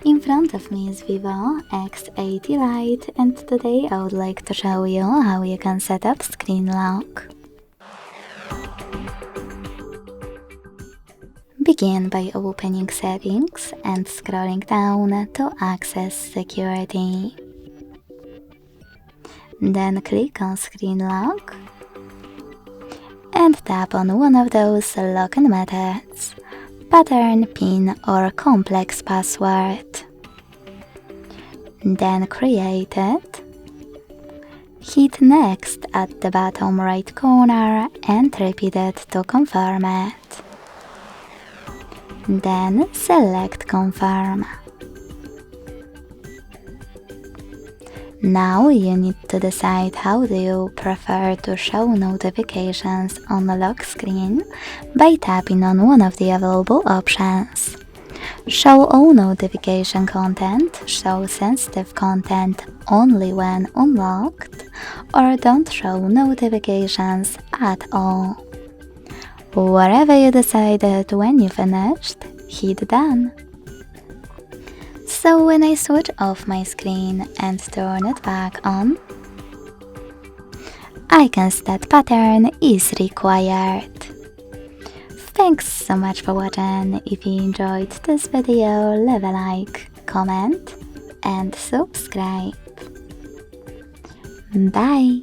In front of me is VIVO X80 Lite, and today I would like to show you how you can set up screen lock. Begin by opening Settings and scrolling down to access Security. Then click on Screen Lock and tap on one of those login methods: pattern, PIN or complex password. Then create it. Hit Next at the bottom right corner and repeat it to confirm it. Then select Confirm. Now you need to decide how do you prefer to show notifications on the lock screen by tapping on one of the available options. Show all notification content, show sensitive content only when unlocked, or don't show notifications at all. Whatever you decided when you finished, hit Done. So when I switch off my screen and turn it back on, I can see that pattern is required. Thanks so much for watching. If you enjoyed this video, leave a like, comment and subscribe. Bye!